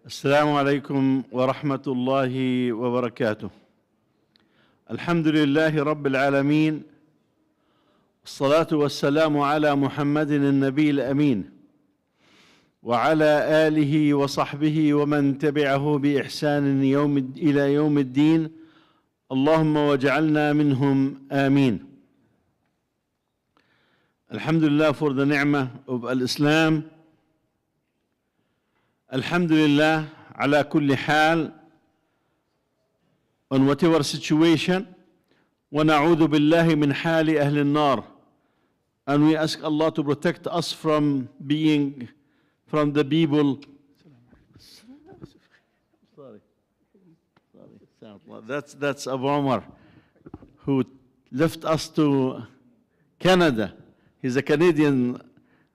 السلام عليكم ورحمة الله وبركاته. الحمد لله رب العالمين، والصلاة والسلام على محمد النبي الأمين وعلى آله وصحبه ومن تبعه بإحسان إلى يوم الدين. اللهم واجعلنا منهم آمين. Alhamdulillah for the ni'mah of al-Islam. Alhamdulillah ala kulli hal, on whatever situation. Wa na'udhu billahi min hali ahli an-nar. And we ask Allah to protect us from being from the people. That's Abu Umar, who left us to Canada. He's a Canadian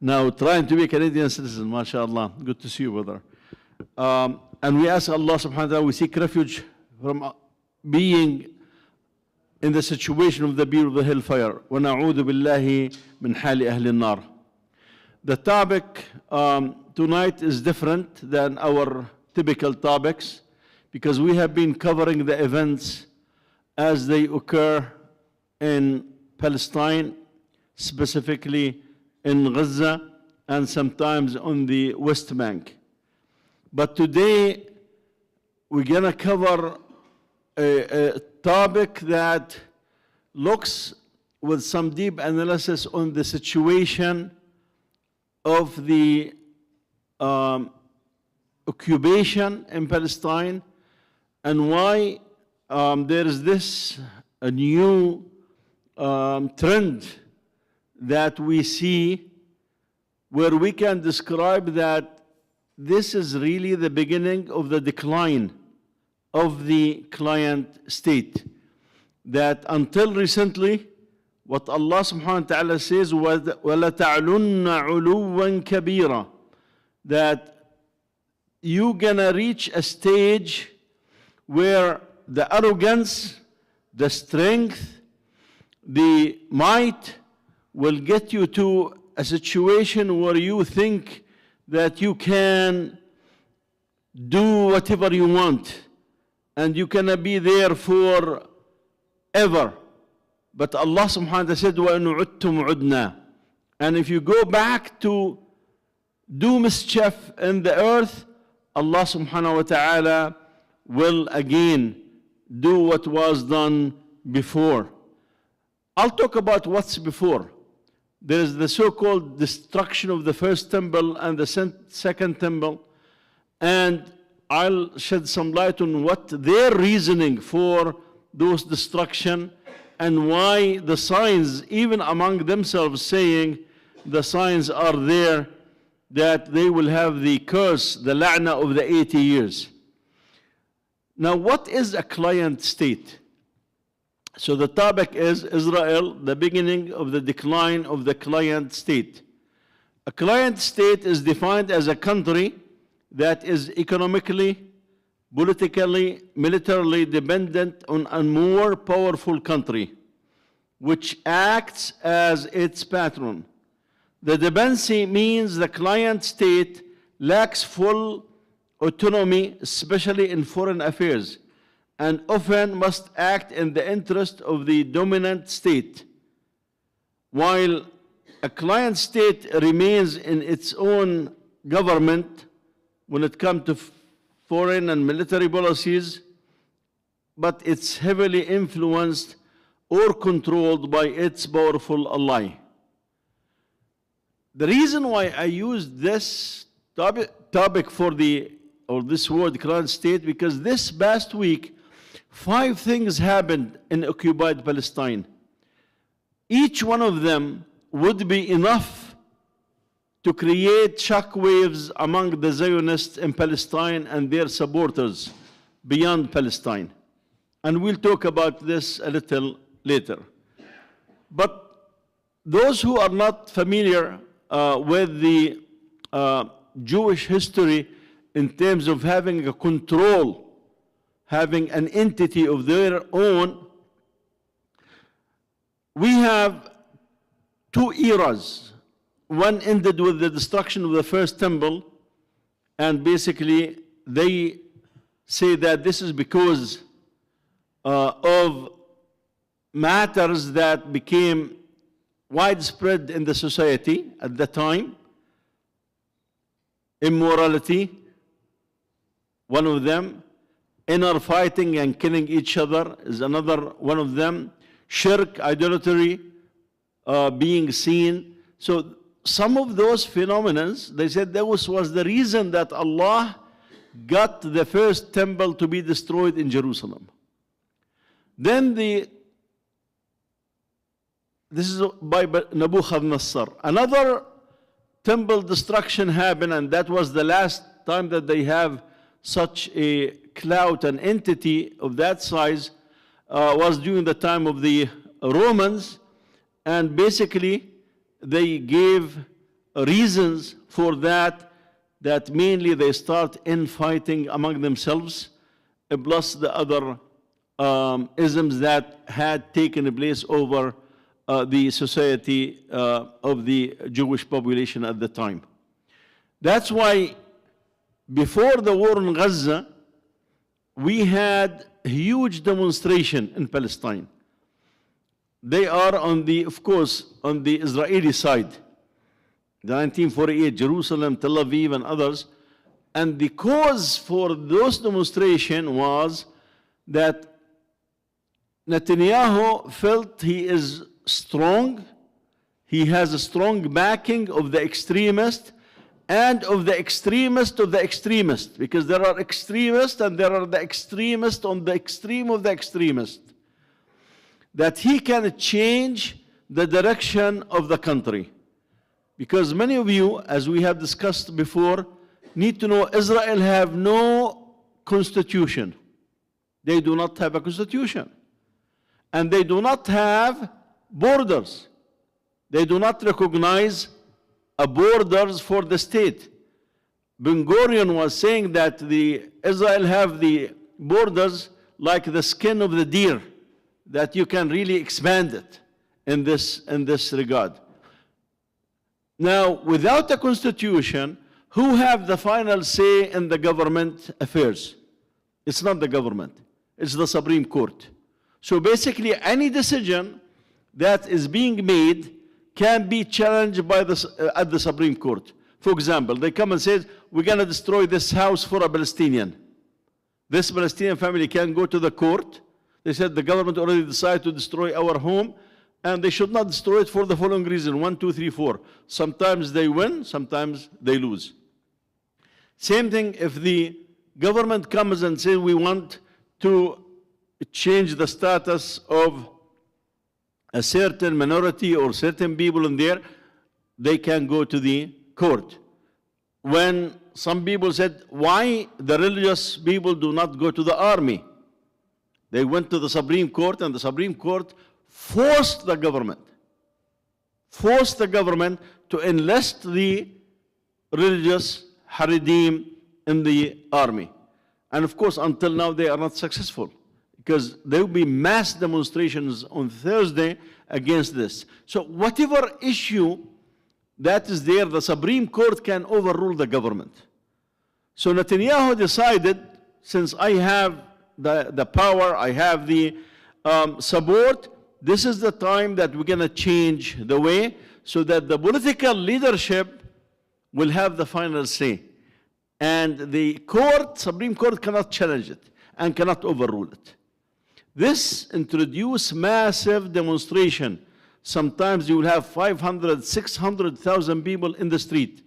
now, trying to be a Canadian citizen, mashallah. Good to see you, brother. And we ask Allah subhanahu wa ta'ala, we seek refuge from being in the situation of the people of the hellfire. وَنَعُوذُ بِاللَّهِ مِنْ حَالِ أَهْلِ النَّارِ. The topic tonight is different than our typical topics, because we have been covering the events as they occur in Palestine, specifically in Gaza, and sometimes on the West Bank. But today we're going to cover a topic that looks with some deep analysis on the situation of the occupation in Palestine, and why there is this a new trend that we see, where we can describe that this is really the beginning of the decline of the client state. That until recently, what Allah subhanahu wa ta'ala says, وَلَتَعْلُنَّ عُلُوًّا كَبِيرًا, that you're gonna reach a stage where the arrogance, the strength, the might will get you to a situation where you think that you can do whatever you want and you cannot be there for ever. But Allah subhanahu wa ta'ala said, وَإِنْ عُدْتُمْ عُدْنَا. And if you go back to do mischief in the earth, Allah subhanahu wa ta'ala will again do what was done before. I'll talk about what's before. There is the so-called destruction of the first temple and the second temple, and I'll shed some light on what their reasoning for those destruction, and why the signs, even among themselves, saying the signs are there that they will have the curse, the la'na of the 80 years. Now, what is a client state? So the topic is Israel, the beginning of the decline of the client state. A client state is defined as a country that is economically, politically, militarily dependent on a more powerful country, which acts as its patron. The dependency means the client state lacks full autonomy, especially in foreign affairs, and often must act in the interest of the dominant state, while a client state remains in its own government when it comes to foreign and military policies, but it's heavily influenced or controlled by its powerful ally. The reason why I used this topic for this word client state, because this past week 5 things happened in occupied Palestine. Each one of them would be enough to create shockwaves among the Zionists in Palestine and their supporters beyond Palestine. And we'll talk about this a little later. But those who are not familiar with the Jewish history in terms of having a control, having an entity of their own, we have 2 eras. One ended with the destruction of the first temple, and basically they say that this is because of matters that became widespread in the society at the time. Immorality, one of them. Inner fighting and killing each other is another one of them. Shirk, idolatry, being seen. So some of those phenomena, they said that was the reason that Allah got the first temple to be destroyed in Jerusalem. Then this is by Nebuchadnezzar. Another temple destruction happened, and that was the last time that they have such a clout and entity of that size, was during the time of the Romans. And basically they gave reasons for that, that mainly they start infighting among themselves, plus the other isms that had taken place over the society of the Jewish population at the time. That's why before the war in Gaza, we had huge demonstration in Palestine. They are of course, on the Israeli side. The 1948, Jerusalem, Tel Aviv, and others. And the cause for those demonstrations was that Netanyahu felt he is strong. He has a strong backing of the extremists and of the extremist of the extremist, because there are extremists and there are the extremists on the extreme of the extremist, that he can change the direction of the country. Because many of you, as we have discussed before, need to know Israel have no constitution. They do not have a constitution. And they do not have borders. They do not recognize borders for the state. Ben Gurion was saying that Israel have the borders like the skin of the deer, that you can really expand it in this regard. Now, without a constitution, who have the final say in the government affairs? It's not the government, it's the Supreme Court. So basically, any decision that is being made can be challenged by at the Supreme Court. For example, they come and say, we're going to destroy this house for a Palestinian. This Palestinian family can go to the court. They said the government already decided to destroy our home, and they should not destroy it for the following reason: 1, 2, 3, 4. Sometimes they win, sometimes they lose. Same thing if the government comes and says we want to change the status of a certain minority or certain people in there, they can go to the court. When some people said, why the religious people do not go to the army? They went to the Supreme Court, and the Supreme Court forced the government to enlist the religious Haredim in the army. And of course, until now, they are not successful, because there will be mass demonstrations on Thursday against this. So whatever issue that is there, the Supreme Court can overrule the government. So Netanyahu decided, since I have the power, I have the support, this is the time that we're going to change the way so that the political leadership will have the final say. And the court, Supreme Court, cannot challenge it and cannot overrule it. This introduced massive demonstration. Sometimes you will have 500, 600,000 people in the street,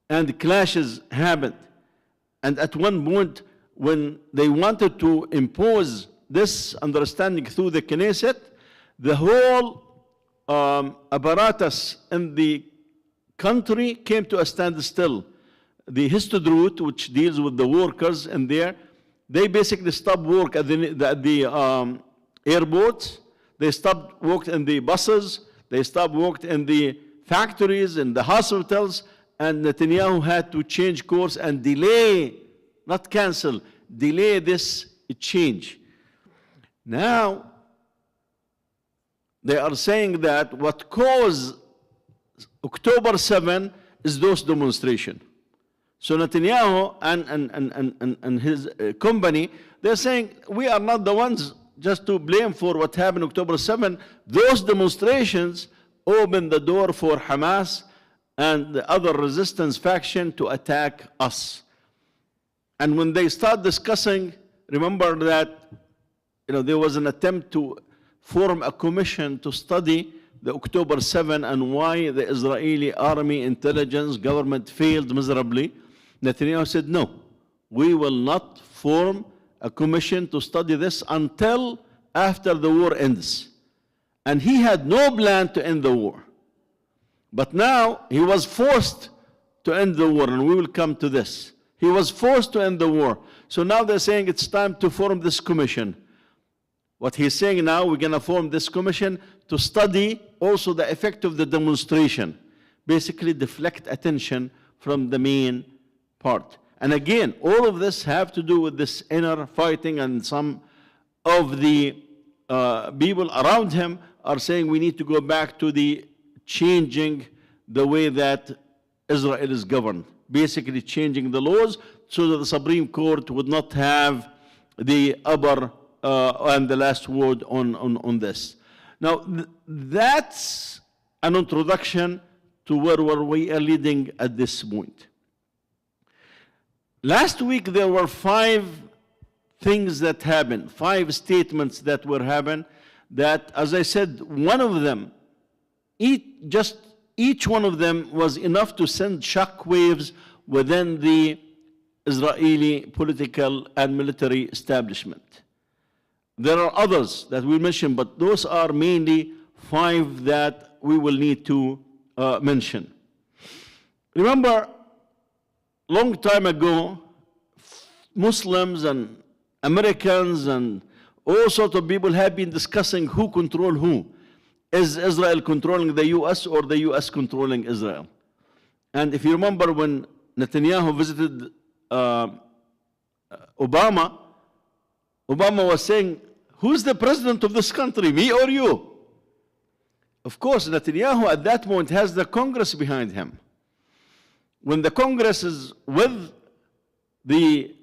and clashes happened. And at one point, when they wanted to impose this understanding through the Knesset, the whole apparatus in the country came to a standstill. The Histadrut, which deals with the workers in there, they basically stopped work at the airports. They stopped work in the buses. They stopped work in the factories, in the hospitals. And Netanyahu had to change course and delay, not cancel, delay this change. Now, they are saying that what caused October 7 is those demonstrations. So Netanyahu and his company, they're saying, we are not the ones just to blame for what happened October 7. Those demonstrations opened the door for Hamas and the other resistance faction to attack us. And when they start discussing, remember that there was an attempt to form a commission to study the October 7 and why the Israeli army intelligence government failed miserably. Netanyahu said, no, we will not form a commission to study this until after the war ends. And he had no plan to end the war. But now he was forced to end the war, and we will come to this. He was forced to end the war. So now they're saying it's time to form this commission. What he's saying now, we're going to form this commission to study also the effect of the demonstration. Basically deflect attention from the main part. And again, all of this have to do with this inner fighting, and some of the people around him are saying we need to go back to the changing the way that Israel is governed. Basically changing the laws so that the Supreme Court would not have the upper and the last word on this. Now, that's an introduction to where we are leading at this point. Last week, there were 5 things that happened, 5 statements that were happened, that, as I said, one of them, each one of them was enough to send shock waves within the Israeli political and military establishment. There are others that we mentioned, but those are mainly 5 that we will need to mention. Remember, long time ago, Muslims and Americans and all sorts of people have been discussing who controls who. Is Israel controlling the US or the US controlling Israel? And if you remember when Netanyahu visited Obama was saying, who's the president of this country, me or you? Of course, Netanyahu at that point has the Congress behind him. When the Congress is with the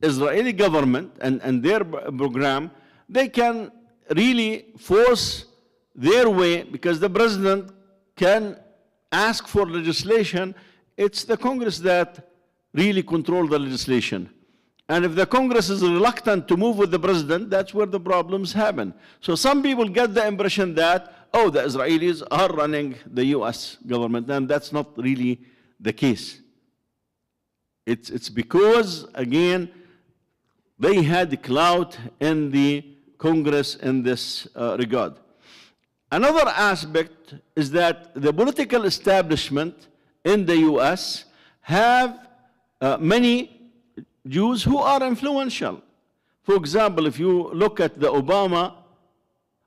Israeli government and their program, they can really force their way, because the president can ask for legislation. It's the Congress that really control the legislation. And if the Congress is reluctant to move with the president, that's where the problems happen. So some people get the impression that, oh, the Israelis are running the US government, and that's not really the case. It's because, again, they had clout in the Congress in this regard. Another aspect is that the political establishment in the US have many Jews who are influential. For example, if you look at the Obama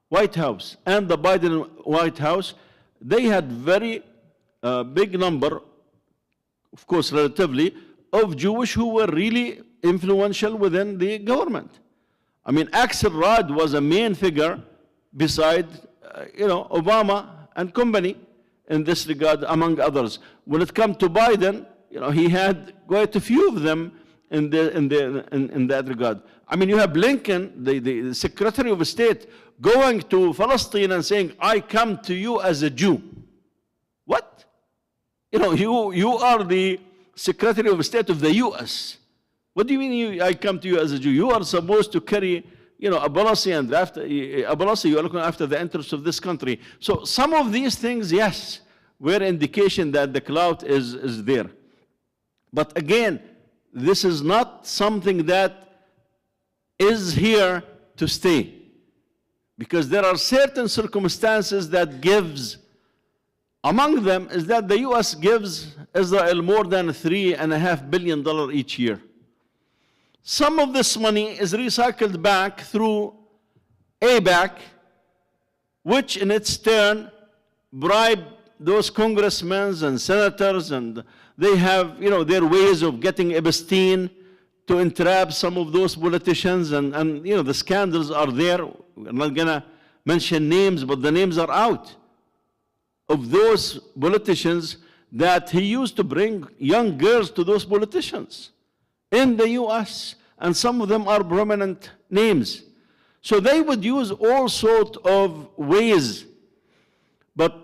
White House and the Biden White House, they had very big number, of course relatively, of Jewish who were really influential within the government. I mean, Axel Rod was a main figure beside Obama and company in this regard, among others. When it comes to Biden, he had quite a few of them in that regard. I mean, you have Blinken, the Secretary of State, going to Palestine and saying, I come to you as a Jew. What? You are the Secretary of State of the US. What do you mean I come to you as a Jew? You are supposed to carry a policy, and after a policy, you are looking after the interests of this country. So some of these things, yes, were indication that the clout is there. But again, this is not something that is here to stay, because there are certain circumstances that gives. Among them is that the US gives Israel more than $3.5 billion each year. Some of this money is recycled back through AIPAC, which in its turn bribe those congressmen and senators, and they have their ways of getting Epstein to entrap some of those politicians, and the scandals are there. We're not gonna mention names, but the names are out of those politicians that he used to bring young girls to those politicians in the US, and some of them are prominent names. So they would use all sorts of ways. But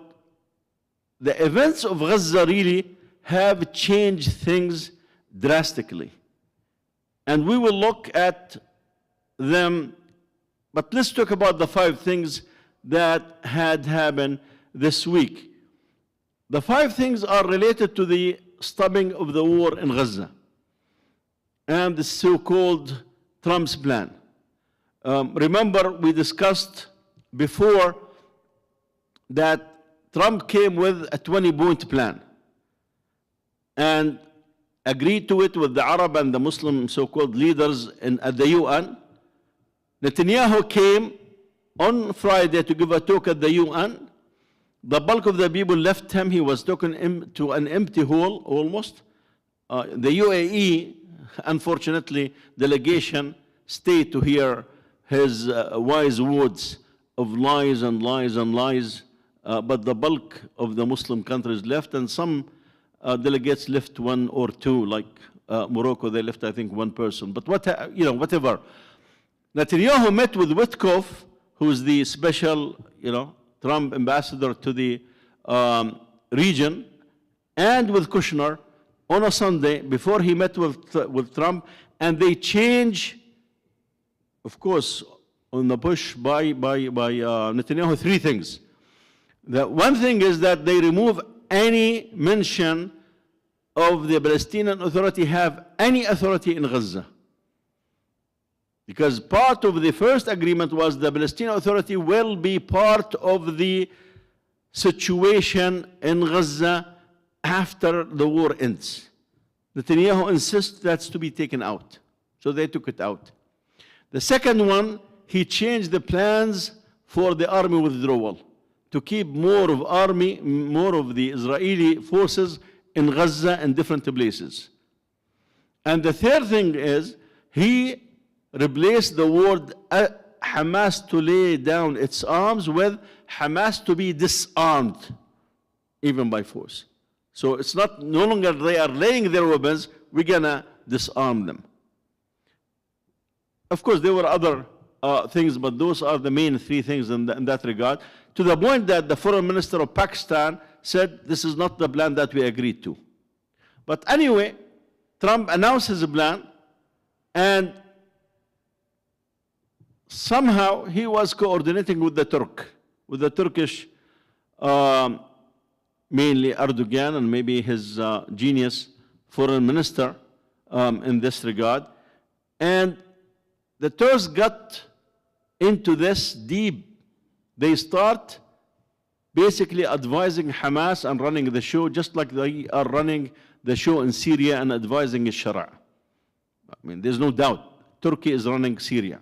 the events of Gaza really have changed things drastically. And we will look at them, but let's talk about the 5 things that had happened this week. The 5 things are related to the stopping of the war in Gaza and the so-called Trump's plan. Remember, we discussed before that Trump came with a 20-point plan and agreed to it with the Arab and the Muslim so-called leaders at the UN. Netanyahu came on Friday to give a talk at the UN. The bulk of the people left him. He was talking to an empty hall almost. The UAE, unfortunately, delegation stayed to hear his wise words of lies and lies and lies. But the bulk of the Muslim countries left, and some delegates left 1 or 2, like Morocco, they left, I think, 1 person. But whatever. Netanyahu met with Witkoff, who's the special, Trump ambassador to the region, and with Kushner on a Sunday before he met with Trump, and they change, of course, on the push by Netanyahu, 3 things. The one thing is that they remove any mention of the Palestinian Authority have any authority in Gaza. Because part of the first agreement was the Palestinian Authority will be part of the situation in Gaza after the war ends. Netanyahu insists that's to be taken out. So they took it out. The second one, he changed the plans for the army withdrawal to keep more of the Israeli forces in Gaza and different places. And the third thing is, he replaced the word Hamas to lay down its arms with Hamas to be disarmed, even by force. So it's no longer they are laying their weapons, we're gonna disarm them. Of course, there were other things, but those are the main 3 things in that regard, to the point that the foreign minister of Pakistan said this is not the plan that we agreed to. But anyway, Trump announced his plan, and somehow he was coordinating with the Turkish, mainly Erdogan, and maybe his genius foreign minister in this regard. And the Turks got into this deep. They start basically advising Hamas and running the show, just like they are running the show in Syria and advising Sharia. I mean, there's no doubt Turkey is running Syria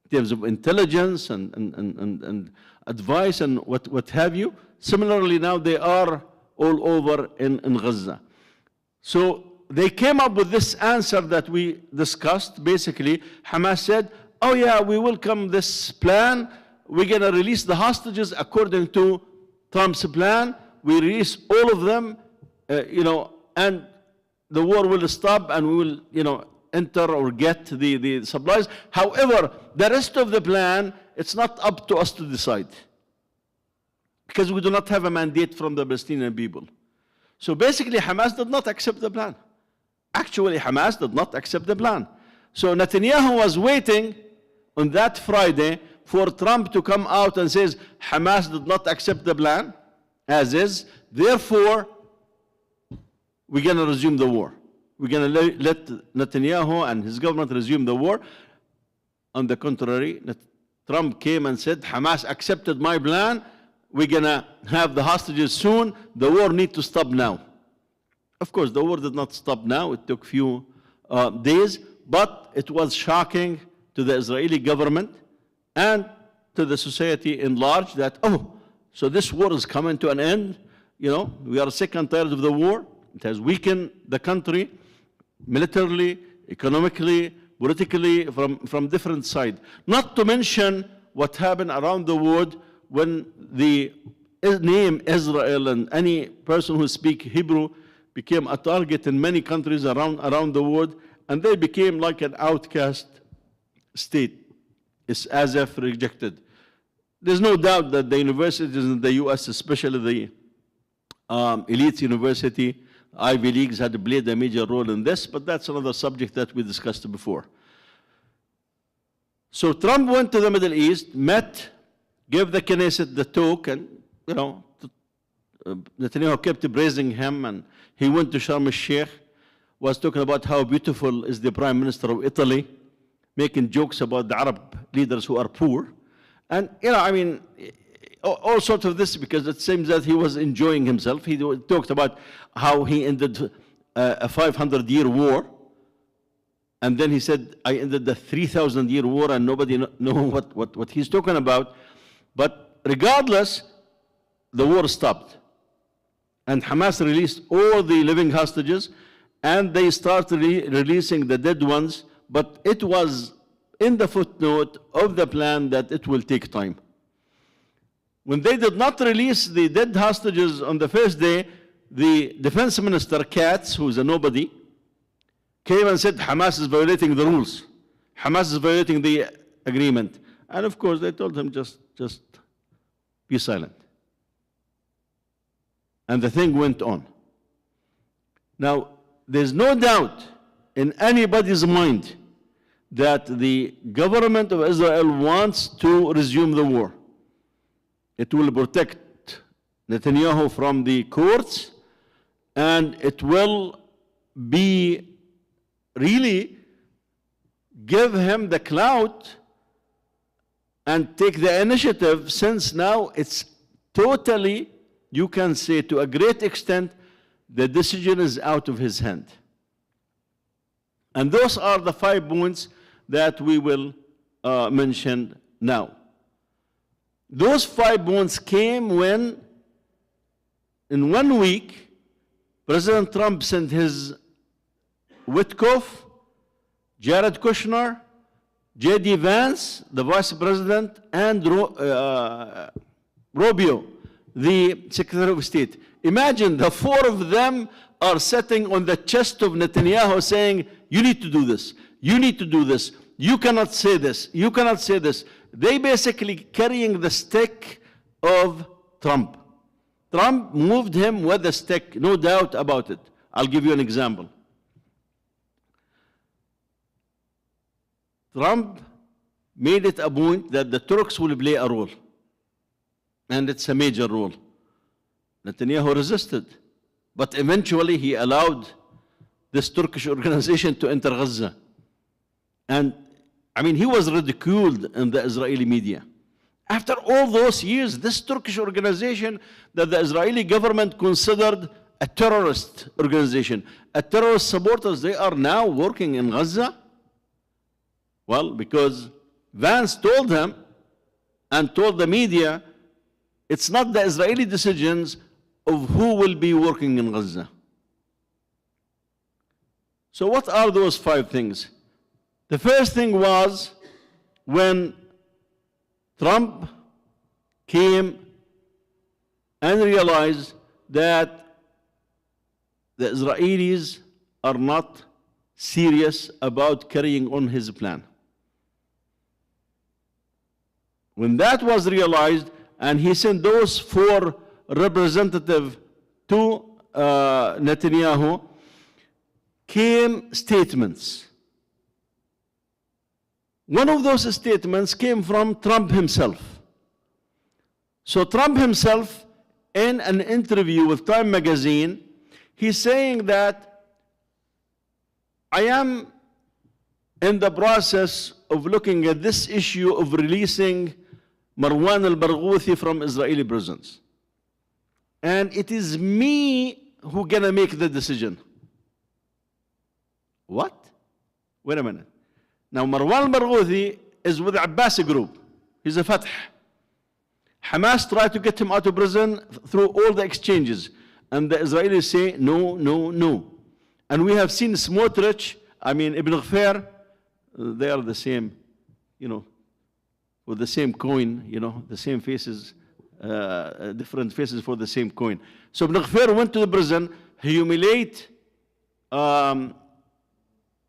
in terms of intelligence and advice and what have you. Similarly, now they are all over in Gaza. So they came up with this answer that we discussed. Basically, Hamas said, oh yeah, we welcome this plan. We're going to release the hostages according to Trump's plan. We release all of them, and the war will stop, and we will, enter or get the supplies. However, the rest of the plan, it's not up to us to decide, because we do not have a mandate from the Palestinian people. So basically, Hamas did not accept the plan. Actually, Hamas did not accept the plan. So Netanyahu was waiting on that Friday for Trump to come out and says, Hamas did not accept the plan, as is, therefore, we're going to resume the war. We're going to let Netanyahu and his government resume the war. On the contrary, Trump came and said, Hamas accepted my plan, we're going to have the hostages soon, the war needs to stop now. Of course, the war did not stop now, it took few days, but it was shocking to the Israeli government and to the society in large that, so this war is coming to an end. We are sick and tired of the war. It has weakened the country militarily, economically, politically, from different sides. Not to mention what happened around the world when the name Israel and any person who speaks Hebrew became a target in many countries around the world, and they became like an outcast state. It's as if rejected. There's no doubt that the universities in the US, especially the elite university, Ivy Leagues, had played a major role in this, but that's another subject that we discussed before. So Trump went to the Middle East, met, gave the Knesset the talk, and Netanyahu kept praising him, and he went to Sharm el-Sheikh, was talking about how beautiful is the Prime Minister of Italy, making jokes about the Arab leaders who are poor. And, all sorts of this, because it seems that he was enjoying himself. He talked about how he ended a 500-year war. And then he said, I ended the 3,000-year war, and nobody knows what he's talking about. But regardless, the war stopped. And Hamas released all the living hostages, and they started releasing the dead ones. But it was in the footnote of the plan that it will take time. When they did not release the dead hostages on the first day, the defense minister, Katz, who's a nobody, came and said, Hamas is violating the rules. Hamas is violating the agreement. And of course, they told him, just be silent. And the thing went on. Now, there's no doubt in anybody's mind that the government of Israel wants to resume the war. It will protect Netanyahu from the courts, and it will be really give him the clout and take the initiative, since now it's totally, you can say to a great extent, the decision is out of his hand. And those are the 5 points that we will mention now. Those 5 points came when, in 1 week, President Trump sent his Witkoff, Jared Kushner, J.D. Vance, the Vice President, and Rubio, the Secretary of State. Imagine the 4 of them are sitting on the chest of Netanyahu saying, you need to do this, you need to do this, you cannot say this, you cannot say this. They basically carrying the stick of Trump. Trump moved him with the stick, no doubt about it. I'll give you an example. Trump made it a point that the Turks will play a role. And it's a major role. Netanyahu resisted. But eventually he allowed this Turkish organization to enter Gaza. And he was ridiculed in the Israeli media. After all those years, this Turkish organization that the Israeli government considered a terrorist organization, a terrorist supporters, they are now working in Gaza? Well, because Vance told him and told the media, it's not the Israeli decisions of who will be working in Gaza. So what are those 5 things? The first thing was when Trump came and realized that the Israelis are not serious about carrying on his plan. When that was realized, and he sent those 4 representatives to Netanyahu, came statements. One of those statements came from Trump himself. So Trump himself, in an interview with Time magazine, he's saying that I am in the process of looking at this issue of releasing Marwan al-Barghouthi from Israeli prisons. And it is me who gonna make the decision. What? Wait a minute. Now Marwan al-Barghouthi is with the Abbasi group. He's a Fatah. Hamas tried to get him out of prison through all the exchanges. And the Israelis say, no, no, no. And we have seen Smotrich, Ibn Ghaffar, they are the same, with the same coin, the same faces, different faces for the same coin. So Ibn Ghaffir went to the prison, humiliate Marwan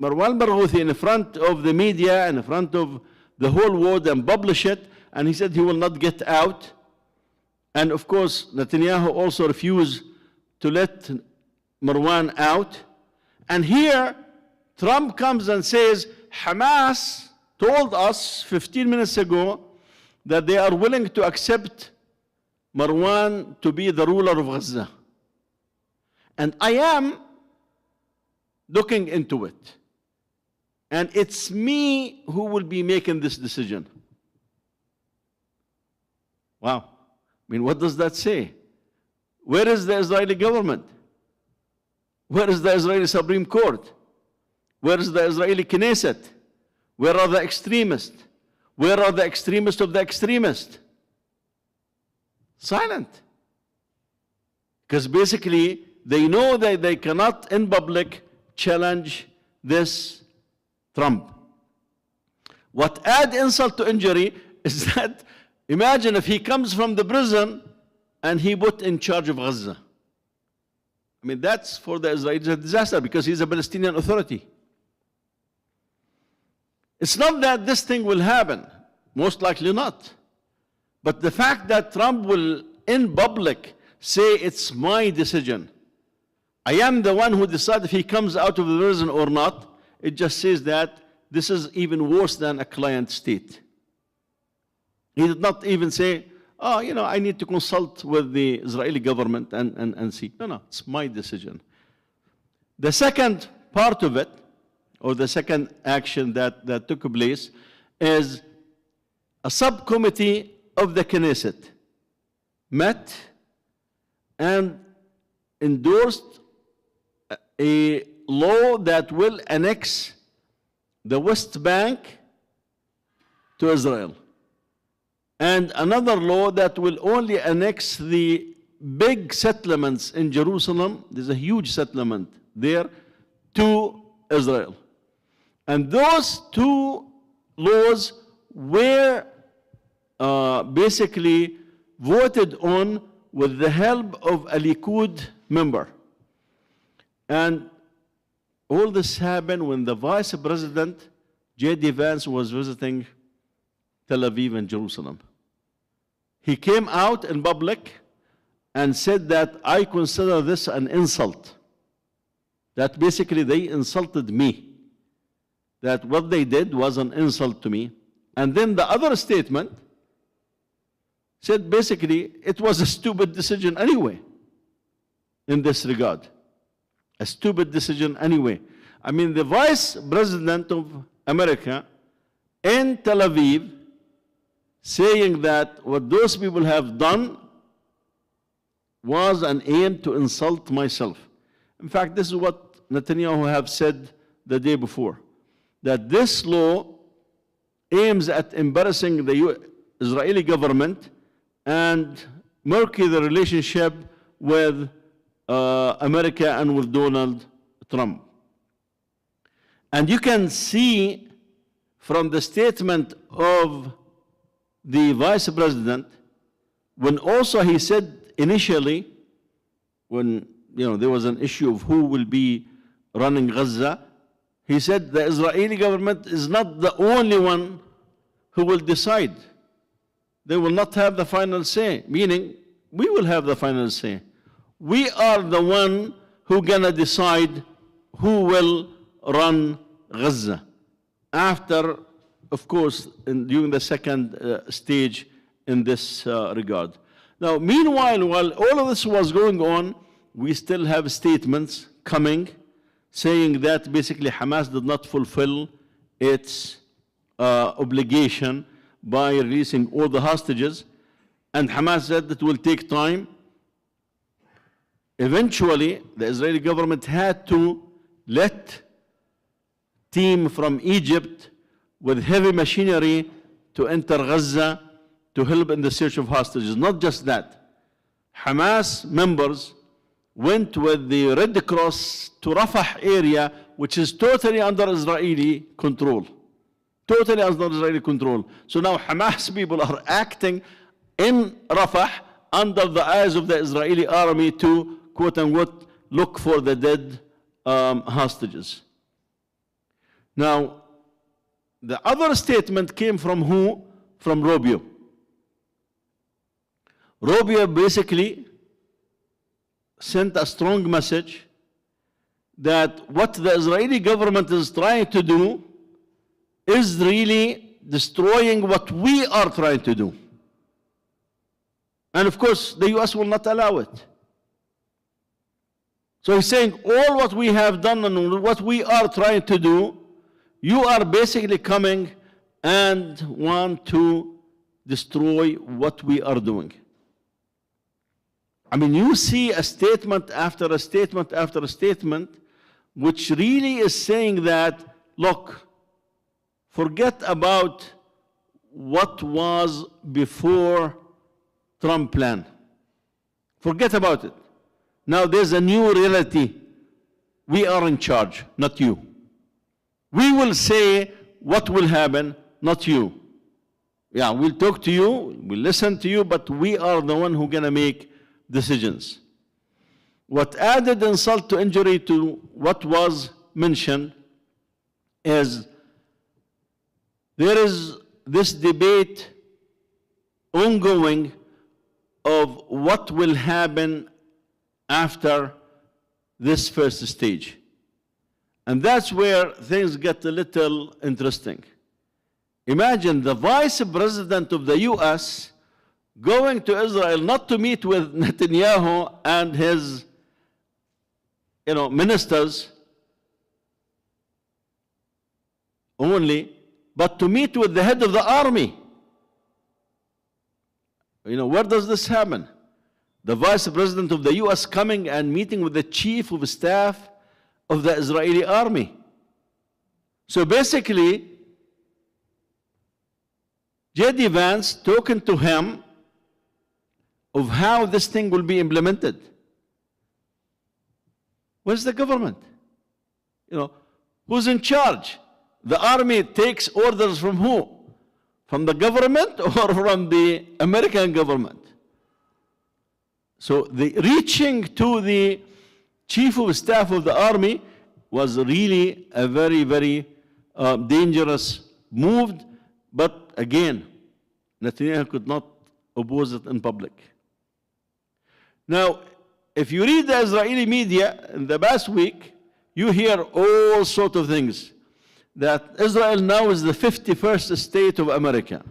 Barghouthi in front of the media, in front of the whole world, and publish it, and he said he will not get out. And of course, Netanyahu also refused to let Marwan out. And here, Trump comes and says, Hamas told us 15 minutes ago that they are willing to accept Marwan to be the ruler of Gaza. And I am looking into it. And it's me who will be making this decision. Wow. I mean, what does that say? Where is the Israeli government? Where is the Israeli Supreme Court? Where is the Israeli Knesset? Where are the extremists? Where are the extremists of the extremists? Silent. Because basically, they know that they cannot in public challenge this Trump. What adds insult to injury is that, imagine if he comes from the prison and he put in charge of Gaza. I mean, that's for the Israelis a disaster because he's a Palestinian authority. It's not that this thing will happen, most likely not. But the fact that Trump will, in public, say it's my decision, I am the one who decides if he comes out of the prison or not, it just says that this is even worse than a client state. He did not even say, oh, you know, I need to consult with the Israeli government and see. No, it's my decision. The second part of it, or the second action that took place, is a subcommittee of the Knesset met and endorsed a law that will annex the West Bank to Israel, and another law that will only annex the big settlements in Jerusalem, there's a huge settlement there, to Israel. And those two laws were basically voted on with the help of a Likud member. And all this happened when the Vice President, J.D. Vance, was visiting Tel Aviv and Jerusalem. He came out in public and said that I consider this an insult. That basically they insulted me. That what they did was an insult to me. And then the other statement said basically it was a stupid decision anyway in this regard. A stupid decision anyway. I mean, the Vice President of America in Tel Aviv saying that what those people have done was an aim to insult myself. In fact, this is what Netanyahu have said the day before, that this law aims at embarrassing the Israeli government and murky the relationship with America and with Donald Trump. And you can see from the statement of the Vice President, when also he said initially, when there was an issue of who will be running Gaza, he said the Israeli government is not the only one who will decide. They will not have the final say, meaning we will have the final say. We are the one who gonna decide who will run Gaza after, of course, during the second stage in this regard. Now, meanwhile, while all of this was going on, we still have statements coming saying that basically Hamas did not fulfill its obligation by releasing all the hostages, and Hamas said it will take time. Eventually, the Israeli government had to let team from Egypt with heavy machinery to enter Gaza to help in the search of hostages. Not just that, Hamas members went with the Red Cross to Rafah area, which is totally under Israeli control. Totally under Israeli control. So now Hamas people are acting in Rafah under the eyes of the Israeli army to, quote unquote, look for the dead hostages. Now, the other statement came from who? From Rubio. Rubio basically sent a strong message that what the Israeli government is trying to do is really destroying what we are trying to do. And of course, the US will not allow it. So he's saying all what we have done and what we are trying to do, you are basically coming and want to destroy what we are doing. I mean, you see a statement after a statement after a statement, which really is saying that, look, forget about what was before Trump plan. Forget about it. Now there's a new reality. We are in charge, not you. We will say what will happen, not you. Yeah, we'll talk to you, we'll listen to you, but we are the one who's gonna make decisions. What added insult to injury to what was mentioned is there is this debate ongoing of what will happen after this first stage. And that's where things get a little interesting. Imagine the vice president of the US going to Israel not to meet with Netanyahu and his ministers only, but to meet with the head of the army. Where does this happen? The vice president of the US coming and meeting with the chief of staff of the Israeli army. So basically, J.D. Vance talking to him of how this thing will be implemented. Where's the government? Who's in charge? The army takes orders from who? From the government or from the American government? So the reaching to the chief of staff of the army was really a very, very dangerous move. But again, Netanyahu could not oppose it in public. Now, if you read the Israeli media in the past week, you hear all sorts of things. That Israel now is the 51st state of America.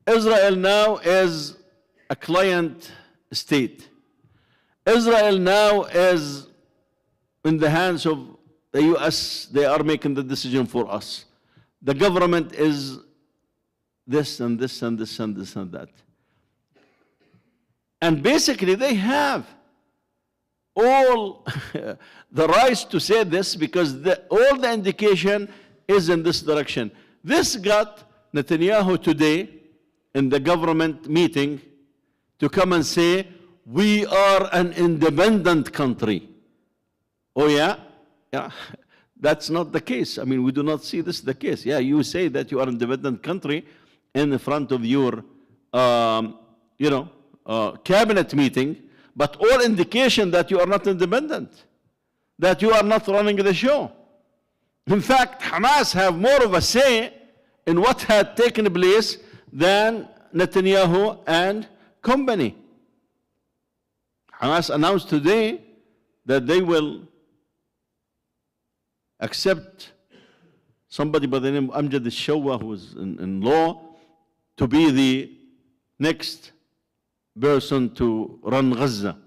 Israel now is a client state. Israel now is in the hands of the US. They are making the decision for us. The government is this and this and this and this and that. And basically they have all the rights to say this because all the indication is in this direction. This got Netanyahu today in the government meeting to come and say, we are an independent country. Oh yeah? Yeah. That's not the case. I mean, we do not see this the case. Yeah, you say that you are an independent country in front of your, cabinet meeting, but all indication that you are not independent, that you are not running the show. In fact, Hamas have more of a say in what had taken place than Netanyahu and company. Hamas announced today that they will accept somebody by the name of Amjad al-Shawwa, who is in law, to be the next person to run Gaza.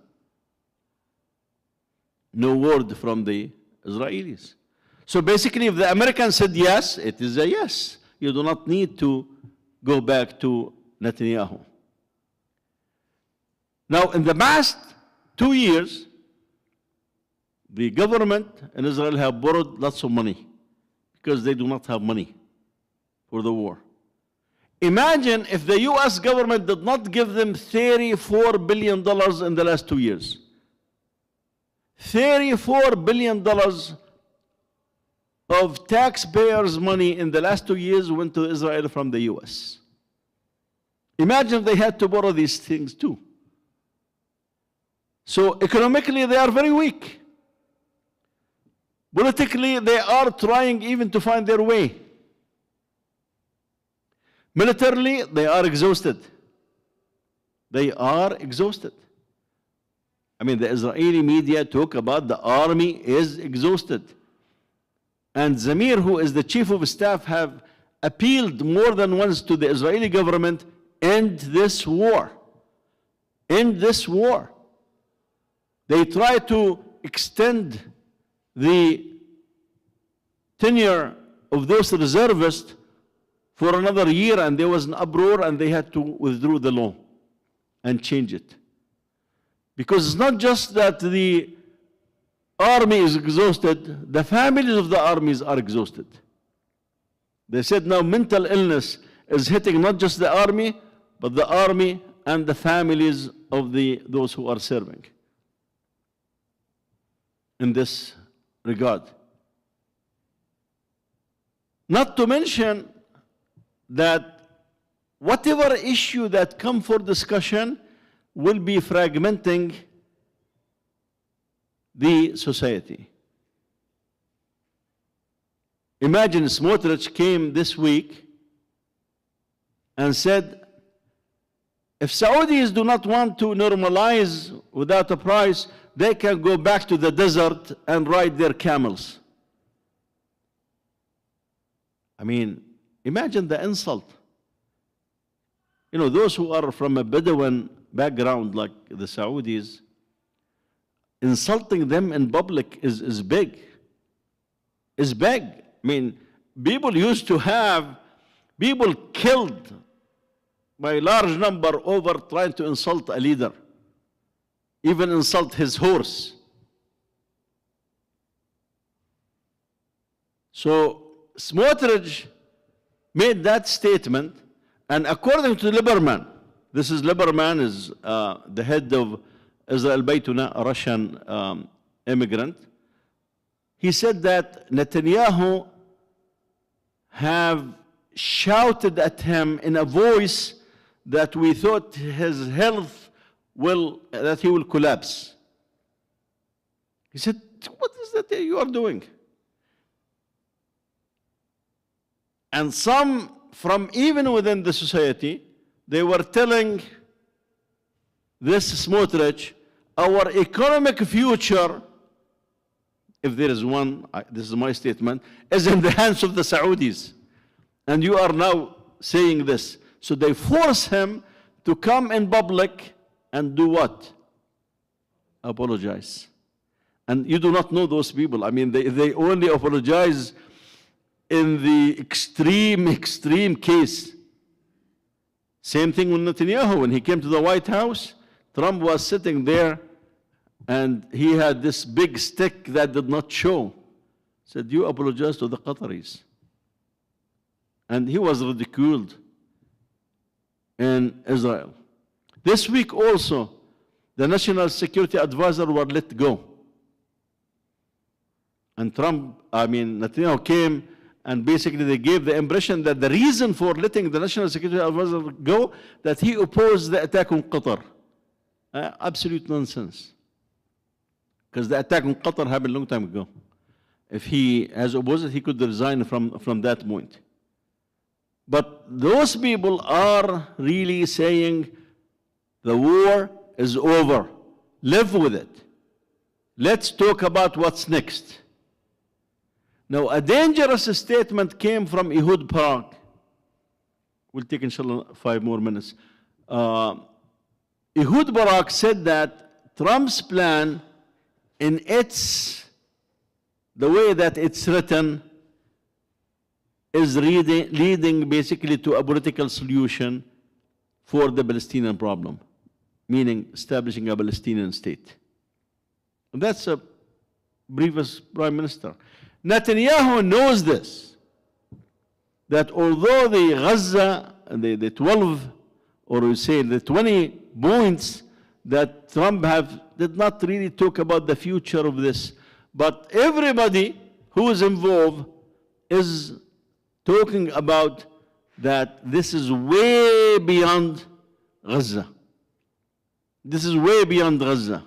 No word from the Israelis. So basically, if the Americans said yes, it is a yes. You do not need to go back to Netanyahu. Now, in the past 2 years, the government in Israel have borrowed lots of money because they do not have money for the war. Imagine if the US government did not give them $34 billion in the last 2 years. $34 billion of taxpayers' money in the last 2 years went to Israel from the US. Imagine they had to borrow these things too. So economically, they are very weak. Politically, they are trying even to find their way. Militarily, they are exhausted. They are exhausted. I mean, the Israeli media talk about the army is exhausted. And Zamir, who is the chief of staff, have appealed more than once to the Israeli government, end this war. End this war. They try to extend the tenure of those reservists for another year, and there was an uproar, and they had to withdraw the law and change it. Because it's not just that the army is exhausted, the families of the armies are exhausted. They said now mental illness is hitting not just the army, but the army and the families of those who are serving in this regard. Not to mention that whatever issue that come for discussion will be fragmenting the society. Imagine Smotrich came this week and said, if Saudis do not want to normalize without a price, they can go back to the desert and ride their camels. I mean, imagine the insult. You know, those who are from a Bedouin background like the Saudis, insulting them in public is big. Is big. I mean, people used to have people killed by a large number over trying to insult a leader, even insult his horse. So Smotrich made that statement, and according to Lieberman, this is Lieberman is the head of Israel Baytuna, a Russian immigrant. He said that Netanyahu have shouted at him in a voice that we thought his health that he will collapse. He said, what is that you are doing? And some from even within the society, they were telling this Smotrich, our economic future, if there is one, this is my statement, is in the hands of the Saudis. And you are now saying this. So they force him to come in public and do what? Apologize. And you do not know those people. I mean, they only apologize in the extreme case. Same thing with Netanyahu. When he came to the White House, Trump was sitting there and he had this big stick that did not show. Said, you apologize to the Qataris. And he was ridiculed in Israel. This week also, the National Security Advisor were let go. And Netanyahu came and basically they gave the impression that the reason for letting the National Security Advisor go, that he opposed the attack on Qatar. Absolute nonsense. Because the attack on Qatar happened a long time ago. If he has opposed it, he could resign from that point. But those people are really saying the war is over. Live with it. Let's talk about what's next. Now, a dangerous statement came from Ehud Barak. We'll take, inshallah, 5 more minutes. Ehud Barak said that Trump's plan, in the way that it's written, is leading basically to a political solution for the Palestinian problem, meaning establishing a Palestinian state. And that's a previous prime minister. Netanyahu knows this, that although the Gaza, the 12, or we say the 20 points that Trump did not really talk about the future of this, but everybody who is involved is talking about that this is way beyond Gaza. This is way beyond Gaza.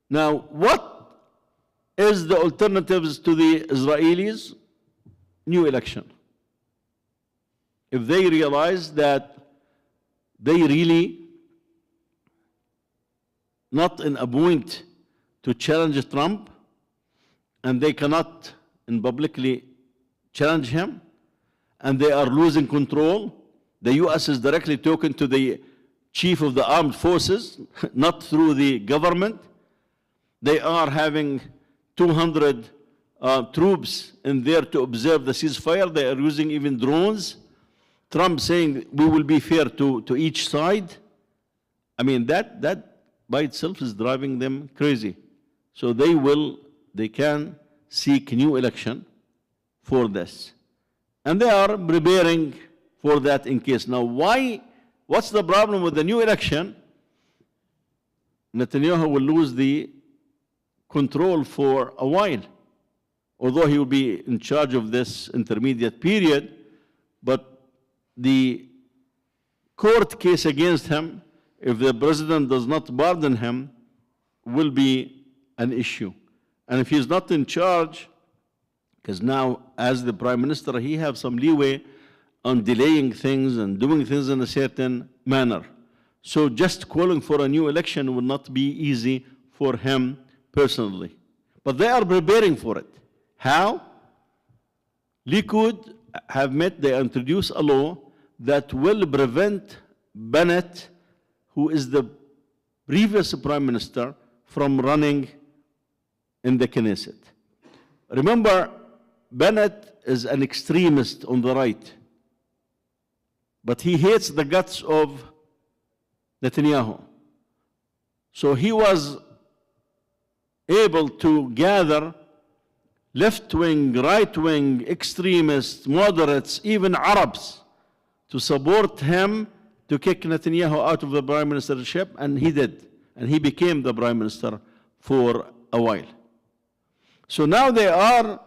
Now, what is the alternatives to the Israelis? New election. If they realize that they really not in a point to challenge Trump, and they cannot publicly challenge him, and they are losing control. The US is directly talking to the chief of the armed forces, not through the government. They are having 200 troops in there to observe the ceasefire. They are using even drones. Trump saying we will be fair to each side. I mean, that by itself is driving them crazy. So they can seek new election for this. And they are preparing for that in case. Now, what's the problem with the new election? Netanyahu will lose the control for a while, although he will be in charge of this intermediate period, but the court case against him, if the president does not pardon him, will be an issue. And if he's not in charge, because now as the prime minister, he has some leeway on delaying things and doing things in a certain manner. So just calling for a new election will not be easy for him personally. But they are preparing for it. How? Likud have met, they introduced a law that will prevent Bennett, who is the previous prime minister, from running in the Knesset. Remember, Bennett is an extremist on the right, but he hates the guts of Netanyahu. So he was able to gather left-wing, right-wing, extremists, moderates, even Arabs, to support him to kick Netanyahu out of the prime ministership, and he did. And he became the prime minister for a while. So now they are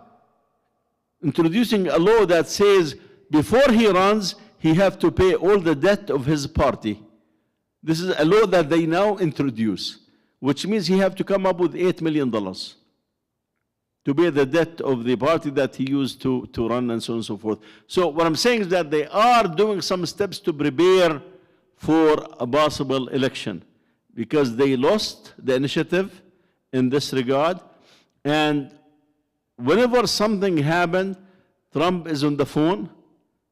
introducing a law that says before he runs, he has to pay all the debt of his party. This is a law that they now introduce, which means he has to come up with $8 million to pay the debt of the party that he used to run, and so on and so forth. So what I'm saying is that they are doing some steps to prepare for a possible election, because they lost the initiative in this regard. And whenever something happened, Trump is on the phone.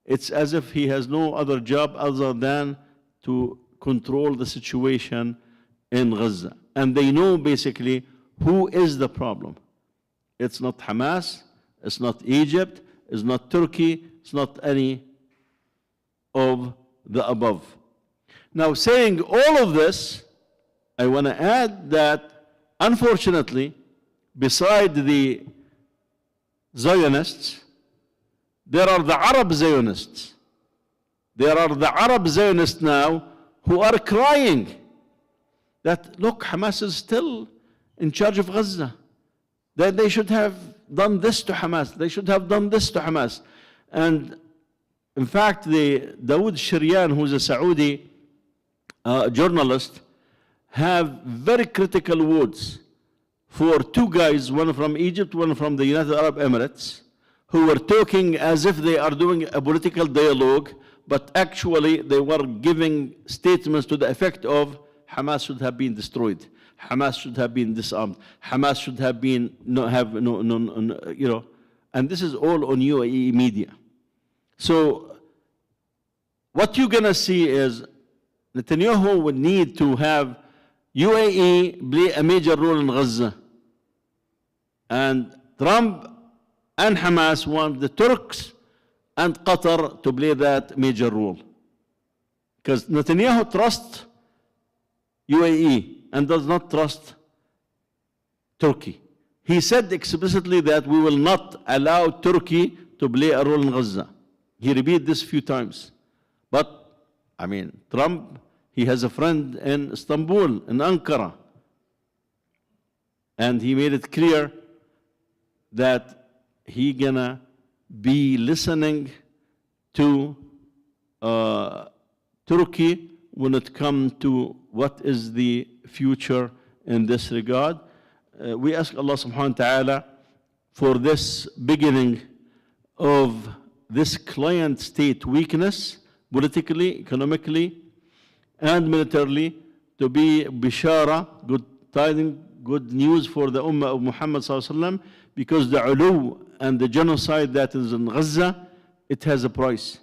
It's as if he has no other job other than to control the situation in Gaza. And they know basically who is the problem. It's not Hamas, it's not Egypt, it's not Turkey, it's not any of the above. Now, saying all of this, I want to add that, unfortunately, beside the Zionists, there are the Arab Zionists. There are the Arab Zionists now who are crying that, look, Hamas is still in charge of Gaza. That they should have done this to Hamas. They should have done this to Hamas. And in fact, the Dawood Shiryan, who's a Saudi journalist, have very critical words for two guys, one from Egypt, one from the United Arab Emirates, who were talking as if they are doing a political dialogue, but actually they were giving statements to the effect of Hamas should have been destroyed. Hamas should have been disarmed. Hamas should have been, and this is all on UAE media. So what you're going to see is Netanyahu would need to have UAE play a major role in Gaza. And Trump and Hamas want the Turks and Qatar to play that major role. Because Netanyahu trusts UAE and does not trust Turkey. He said explicitly that we will not allow Turkey to play a role in Gaza. He repeated this a few times. But, I mean, Trump, he has a friend in Istanbul, in Ankara. And he made it clear that he gonna be listening to Turkey when it comes to what is the future in this regard. We ask Allah subhanahu wa ta'ala for this beginning of this client state weakness, politically, economically, and militarily, to be bishara, good tidings, good news for the Ummah of Muhammad sallallahu alaihi wasallam, because the ulu and the genocide that is in Gaza, it has a price.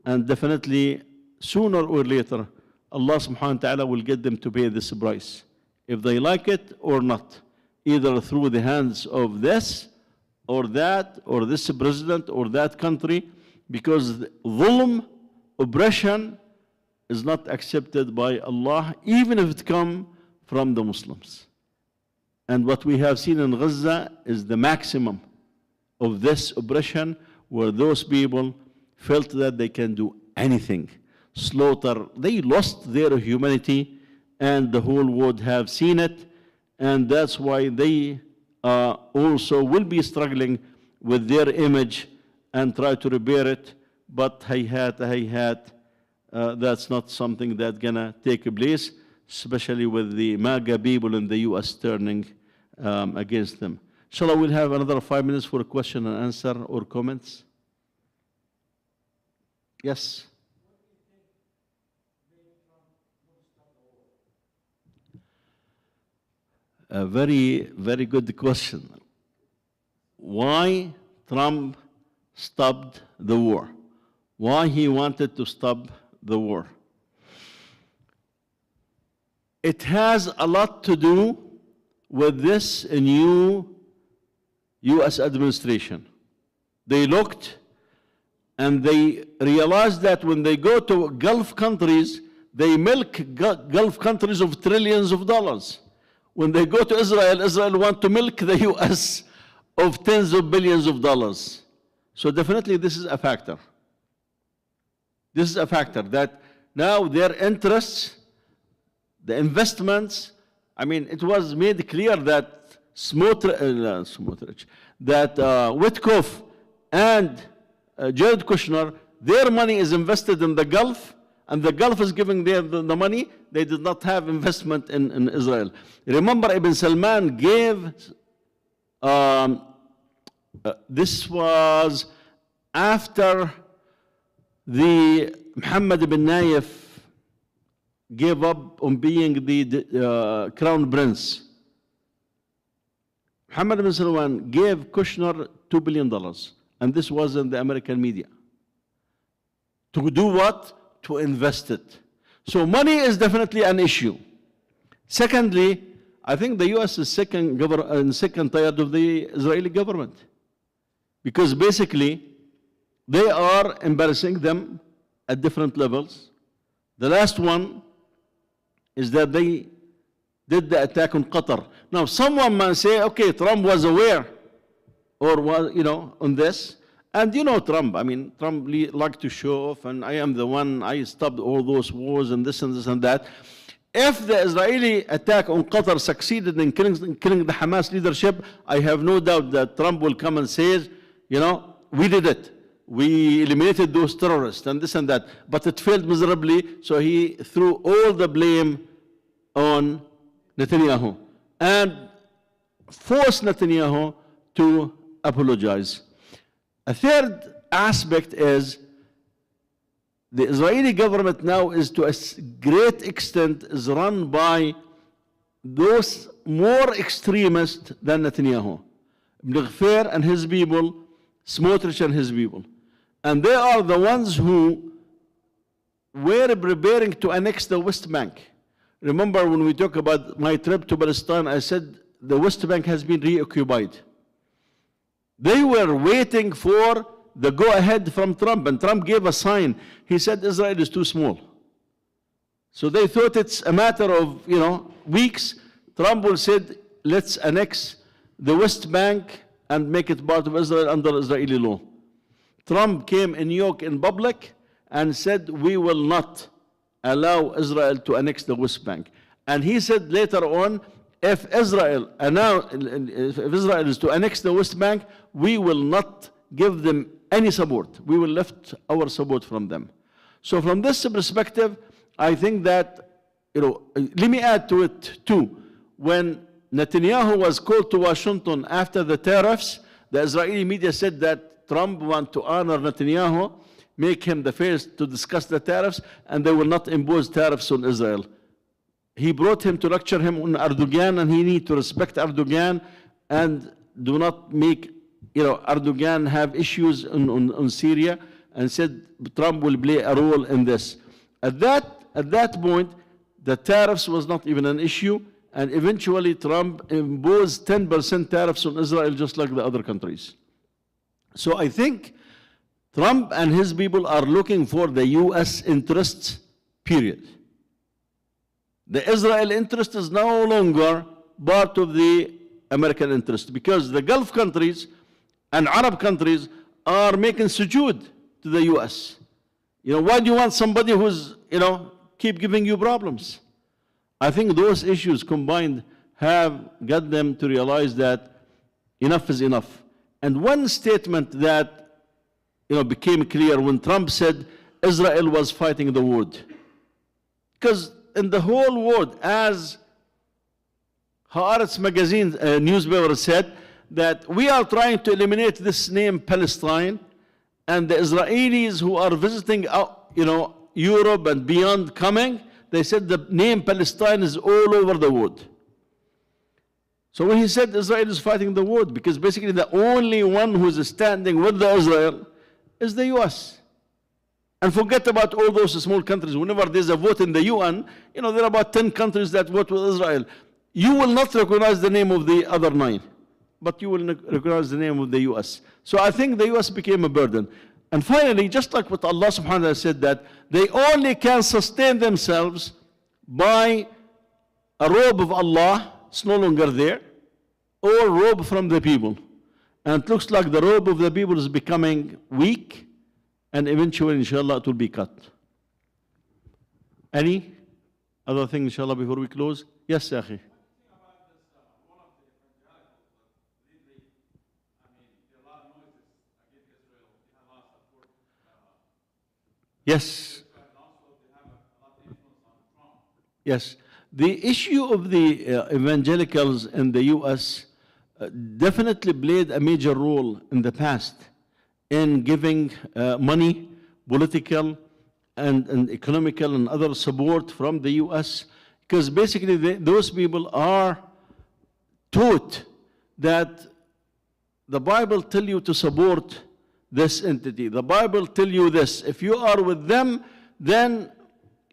And definitely, sooner or later, Allah subhanahu wa ta'ala will get them to pay this price, if they like it or not, either through the hands of this or that, or this president or that country, because dhulm, oppression, is not accepted by Allah, even if it comes from the Muslims. And what we have seen in Gaza is the maximum of this oppression, where those people felt that they can do anything, slaughter. They lost their humanity, and the whole world have seen it, and that's why they also will be struggling with their image and try to repair it. But hayhat, that's not something that's gonna take place, especially with the MAGA people in the US turning against them. Inshallah, we'll have another 5 minutes for a question and answer or comments. Yes. A very, very good question. Why Trump stopped the war? Why he wanted to stop the war? It has a lot to do with this new US administration. They looked and they realized that when they go to Gulf countries, they milk Gulf countries of trillions of dollars. When they go to Israel, Israel want to milk the US of tens of billions of dollars. So definitely this is a factor. This is a factor that now their interests, the investments, I mean, it was made clear that that Witkoff and Jared Kushner, their money is invested in the Gulf, and the Gulf is giving them the money. They did not have investment in Israel. Remember, Ibn Salman gave, this was after the Muhammad ibn Nayef gave up on being the crown prince. Muhammad ibn Salman gave Kushner $2 billion, and this was in the American media. To do what? To invest it. So money is definitely an issue. Secondly, I think the US is sick and tired of the Israeli government, because basically they are embarrassing them at different levels. The last one is that they did the attack on Qatar. Now, someone might say, okay, Trump was aware or was, on this. And Trump, I mean, Trump liked to show off, and I am the one, I stopped all those wars and this and this and that. If the Israeli attack on Qatar succeeded in killing the Hamas leadership, I have no doubt that Trump will come and say, we did it. We eliminated those terrorists and this and that. But it failed miserably, so he threw all the blame on Netanyahu and forced Netanyahu to apologize. A third aspect is the Israeli government now is to a great extent is run by those more extremists than Netanyahu. Ibn Gfir and his people, Smotrich and his people. And they are the ones who were preparing to annex the West Bank. Remember when we talk about my trip to Palestine, I said the West Bank has been reoccupied. They were waiting for the go-ahead from Trump, and Trump gave a sign. He said Israel is too small. So they thought it's a matter of, weeks. Trump will said, let's annex the West Bank and make it part of Israel under Israeli law. Trump came in New York in public and said, we will not allow Israel to annex the West Bank. And he said later on, if Israel is to annex the West Bank, we will not give them any support. We will lift our support from them. So from this perspective, I think that, let me add to it too. When Netanyahu was called to Washington after the tariffs, the Israeli media said that Trump wants to honor Netanyahu, make him the first to discuss the tariffs, and they will not impose tariffs on Israel. He brought him to lecture him on Erdogan, and he needs to respect Erdogan and do not make Erdogan have issues on Syria, and said Trump will play a role in this. At that point, the tariffs was not even an issue, and eventually Trump imposed 10% tariffs on Israel just like the other countries. So I think Trump and his people are looking for the US interests, period. The Israel interest is no longer part of the American interest, because the Gulf countries and Arab countries are making sujood to the US. Why do you want somebody who's, keep giving you problems? I think those issues combined have got them to realize that enough is enough. And one statement that became clear when Trump said Israel was fighting the world. Because in the whole world, as Haaretz magazine newspaper said, that we are trying to eliminate this name Palestine, and the Israelis who are visiting Europe and beyond coming, they said the name Palestine is all over the world. So when he said Israel is fighting the world, because basically the only one who is standing with the Israel is the US. And forget about all those small countries. Whenever there's a vote in the UN, there are about 10 countries that vote with Israel. You will not recognize the name of the other 9, but you will recognize the name of the US. So I think the US became a burden. And finally, just like what Allah subhanahu wa ta'ala said, that they only can sustain themselves by a robe of Allah, it's no longer there, or robe from the people. And it looks like the robe of the people is becoming weak, and eventually, inshallah, it will be cut. Any other thing, inshallah, before we close? Yes, Akhi. Yes. Yes. The issue of the evangelicals in the US definitely played a major role in the past in giving money, political and economical and other support from the US, because basically those people are taught that the Bible tells you to support this entity. The Bible tells you this. If you are with them, then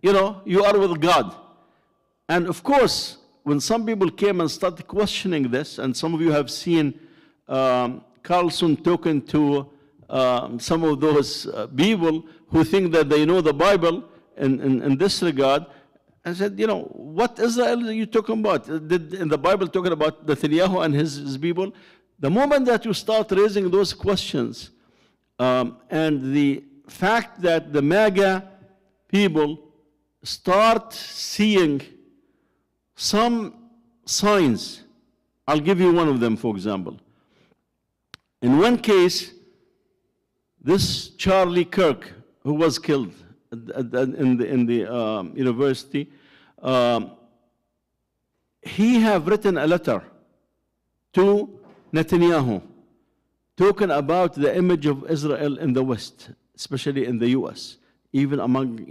you are with God. And of course, when some people came and started questioning this, and some of you have seen Carlson talking to some of those people who think that they know the Bible in this regard, and said, what Israel are you talking about? Did in the Bible talking about Netanyahu and his people? The moment that you start raising those questions, and the fact that the MAGA people start seeing some signs. I'll give you one of them, for example. In one case, this Charlie Kirk, who was killed in the university, he have written a letter to Netanyahu talking about the image of Israel in the West, especially in the US, even among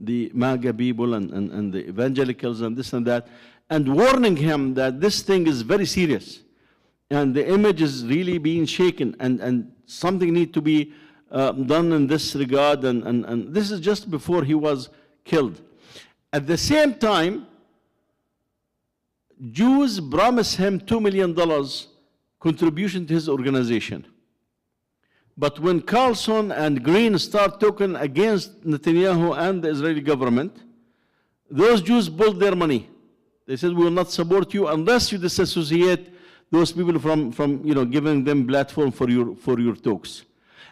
the MAGA people and the evangelicals and this and that, and warning him that this thing is very serious and the image is really being shaken, and something needs to be done in this regard, and this is just before he was killed. At the same time, Jews promised him $2 million contribution to his organization. But when Carlson and Green start talking against Netanyahu and the Israeli government, those Jews pulled their money. They said, we will not support you unless you disassociate those people from giving them platform for your talks.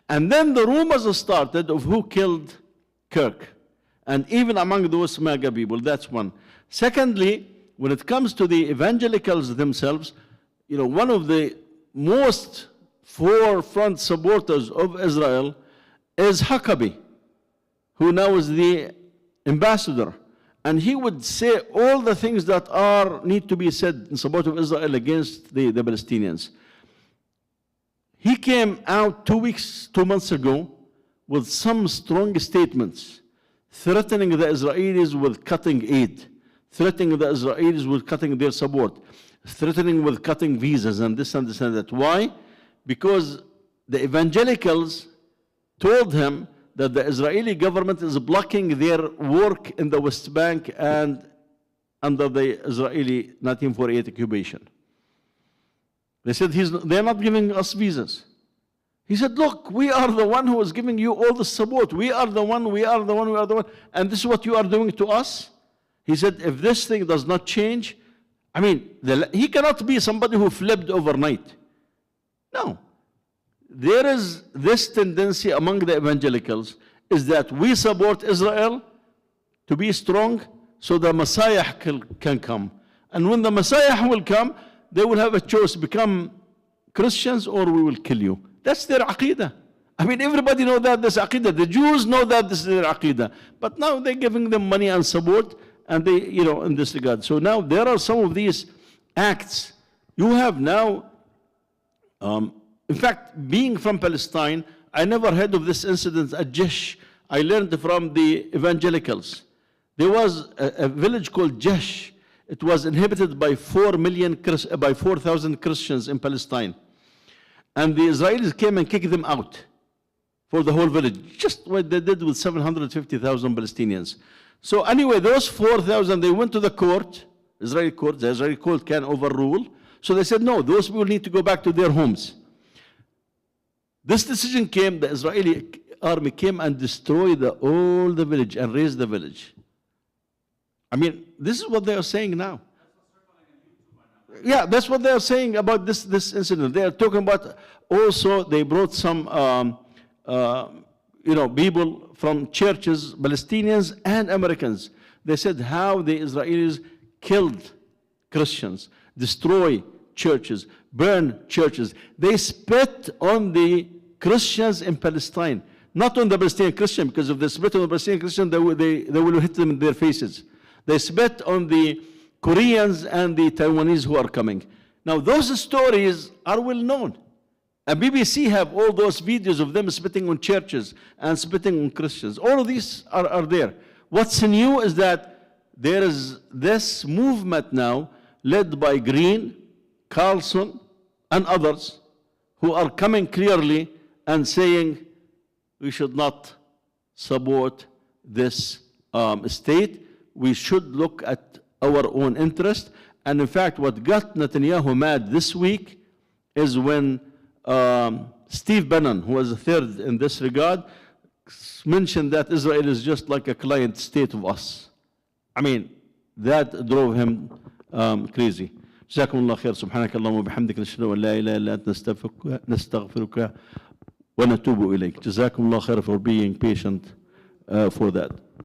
And then the rumors started of who killed Kirk. And even among those MAGA people, that's one. Secondly, when it comes to the evangelicals themselves, one of the most forefront supporters of Israel is Huckabee, who now is the ambassador. And he would say all the things that need to be said in support of Israel against the Palestinians. He came out 2 months ago with some strong statements, threatening the Israelis with cutting aid, threatening the Israelis with cutting their support, threatening with cutting visas and this and this and that. Why? Because the evangelicals told him that the Israeli government is blocking their work in the West Bank and under the Israeli 1948 occupation. They said they're not giving us visas. He said, look, we are the one who is giving you all the support. We are the one. And this is what you are doing to us? He said, if this thing does not change, I mean, he cannot be somebody who flipped overnight. No. There is this tendency among the evangelicals is that we support Israel to be strong so the Messiah can come. And when the Messiah will come, they will have a choice, become Christians or we will kill you. That's their aqidah. I mean, everybody knows that this aqidah. The Jews know that this is their aqidah. But now they're giving them money and support, and they, in this regard. So now there are some of these acts. You have now, in fact, being from Palestine, I never heard of this incident at Jesh. I learned from the evangelicals. There was a village called Jesh. It was inhabited by 4,000 Christians in Palestine. And the Israelis came and kicked them out for the whole village, just what they did with 750,000 Palestinians. So anyway, those 4,000, they went to the court, Israeli court. The Israeli court can overrule. So they said, no, those people need to go back to their homes. This decision came, the Israeli army came and destroyed all the village and razed the village. I mean, this is what they are saying now. Yeah, that's what they are saying about this incident. They are talking about also they brought some people from churches, Palestinians and Americans. They said how the Israelis killed Christians, destroy churches, burn churches. They spit on the Christians in Palestine, not on the Palestinian Christian, because if they spit on the Palestinian Christian, they will hit them in their faces. They spit on the Koreans and the Taiwanese who are coming. Now, those stories are well known. And BBC have all those videos of them spitting on churches and spitting on Christians. All of these are there. What's new is that there is this movement now led by Green, Carlson, and others who are coming clearly and saying we should not support this state. We should look at our own interest. And in fact, what got Netanyahu mad this week is when Steve Bannon, who was the third in this regard, mentioned that Israel is just like a client state of us. I mean, that drove him crazy. جزاكم الله خير. سبحانك اللهم وبحمدك نشهد أن لا إله إلا أنت نستغفرك ونتوب إليك. جزاكم الله خير for being patient for that.